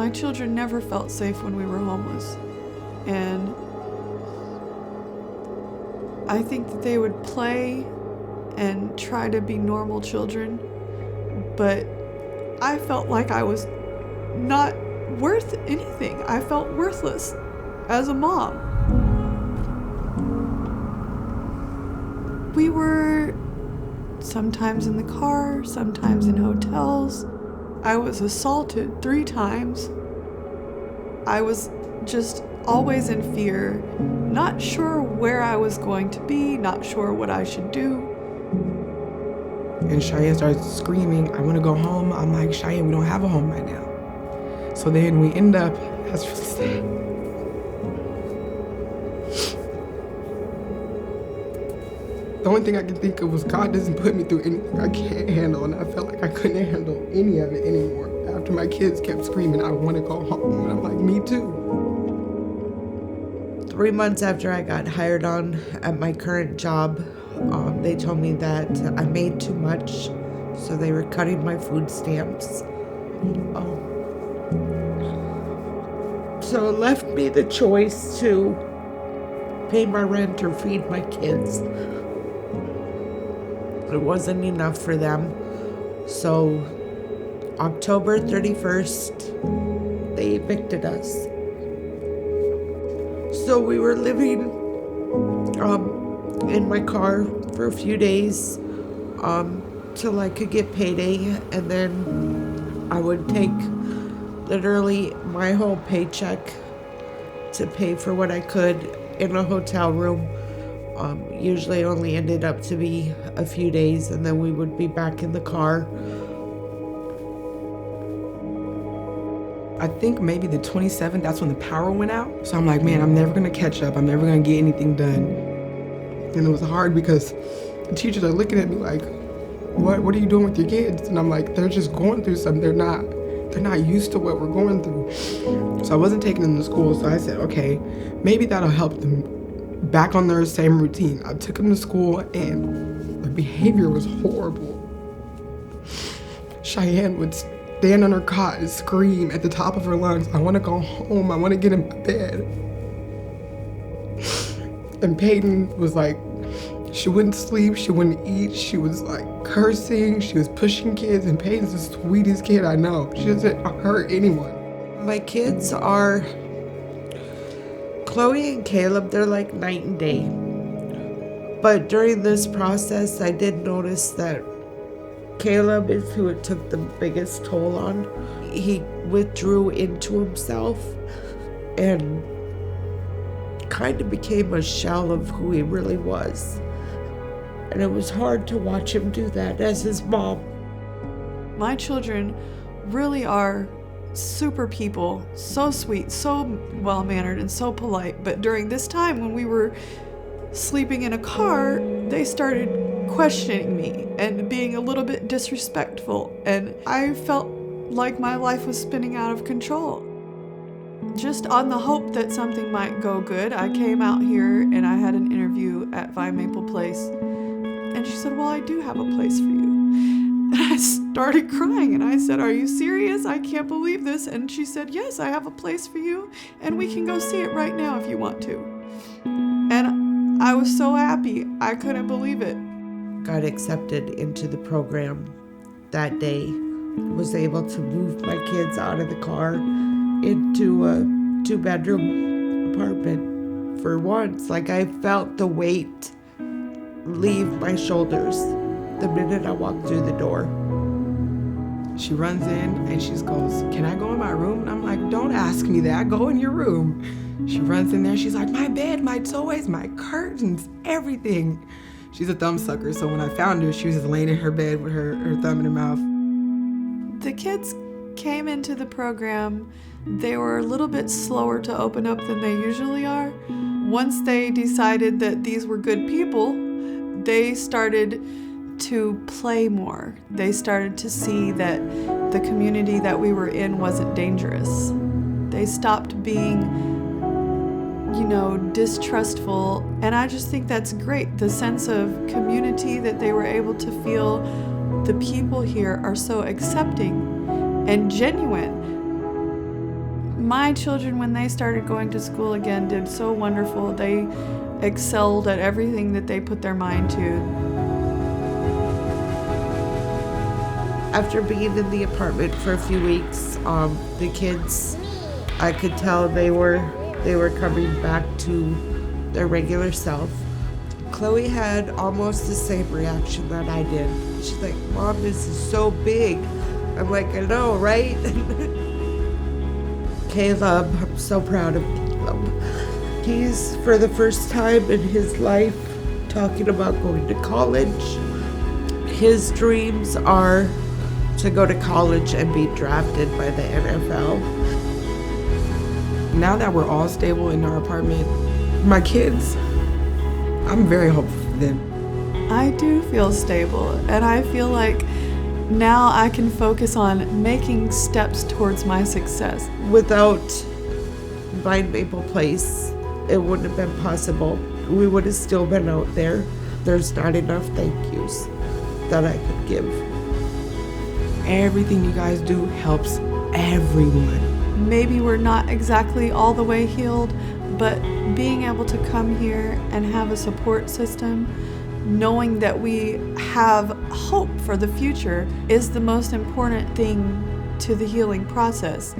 My children never felt safe when we were homeless. And I think that they would play and try to be normal children, but I felt like I was not worth anything. I felt worthless as a mom. We were sometimes in the car, sometimes in hotels. I was assaulted 3 times. I was just always in fear, not sure where I was going to be, not sure what I should do. And Cheyenne starts screaming, I want to go home. I'm like, Cheyenne, we don't have a home right now. So then we end up, that's really sad. The only thing I can think of was God doesn't put me through anything I can't handle, and I felt like I couldn't handle any of it anymore. After my kids kept screaming, I want to go home, and I'm like, me too. 3 months after I got hired on at my current job, they told me that I made too much, so they were cutting my food stamps. So it left me the choice to pay my rent or feed my kids. It wasn't enough for them. So October 31st, they evicted us. So we were living in my car for a few days till I could get payday, and then I would take literally my whole paycheck to pay for what I could in a hotel room. Usually only ended up to be a few days, and then we would be back in the car. I think maybe the 27th, that's when the power went out. So I'm like, man, I'm never gonna catch up. I'm never gonna get anything done. And it was hard because the teachers are looking at me like, what are you doing with your kids? And I'm like, they're just going through something. They're not used to what we're going through. So I wasn't taking them to school. So I said, okay, maybe that'll help them back on their same routine. I took them to school and the behavior was horrible. Cheyenne would stand on her cot and scream at the top of her lungs, I want to go home, I want to get in my bed. And Peyton was like, she wouldn't sleep, she wouldn't eat, she was like cursing, she was pushing kids, and Peyton's the sweetest kid I know. She doesn't hurt anyone. My kids are Chloe and Caleb, they're like night and day. But during this process, I did notice that Caleb is who it took the biggest toll on. He withdrew into himself and kind of became a shell of who he really was. And it was hard to watch him do that as his mom. My children really are super people, so sweet, so well-mannered, and so polite. But during this time when we were sleeping in a car, they started questioning me and being a little bit disrespectful. And I felt like my life was spinning out of control. Just on the hope that something might go good, I came out here and I had an interview at Vine Maple Place. And she said, well, I do have a place for you. And I started crying and I said, are you serious? I can't believe this. And she said, yes, I have a place for you and we can go see it right now if you want to. And I was so happy. I couldn't believe it. Got accepted into the program that day. Was able to move my kids out of the car into a 2-bedroom apartment for once. Like I felt the weight leave my shoulders the minute I walked through the door. She runs in and she goes, can I go in my room? And I'm like, don't ask me that, go in your room. She runs in there, she's like, my bed, my toys, my curtains, everything. She's a thumb sucker, so when I found her, she was just laying in her bed with her thumb in her mouth. The kids came into the program. They were a little bit slower to open up than they usually are. Once they decided that these were good people, they started to play more. They started to see that the community that we were in wasn't dangerous. They stopped being, distrustful. And I just think that's great. The sense of community that they were able to feel. The people here are so accepting and genuine. My children, when they started going to school again, did so wonderful. They excelled at everything that they put their mind to. After being in the apartment for a few weeks, the kids, I could tell they were coming back to their regular self. Chloe had almost the same reaction that I did. She's like, "Mom, this is so big." I'm like, "I know, right?" Caleb, I'm so proud of Caleb. He's, for the first time in his life, talking about going to college. His dreams are to go to college and be drafted by the NFL. Now that we're all stable in our apartment, my kids, I'm very hopeful for them. I do feel stable, and I feel like now I can focus on making steps towards my success. Without Vine Maple Place, it wouldn't have been possible. We would have still been out there. There's not enough thank yous that I could give. Everything you guys do helps everyone. Maybe we're not exactly all the way healed, but being able to come here and have a support system, knowing that we have hope for the future, is the most important thing to the healing process.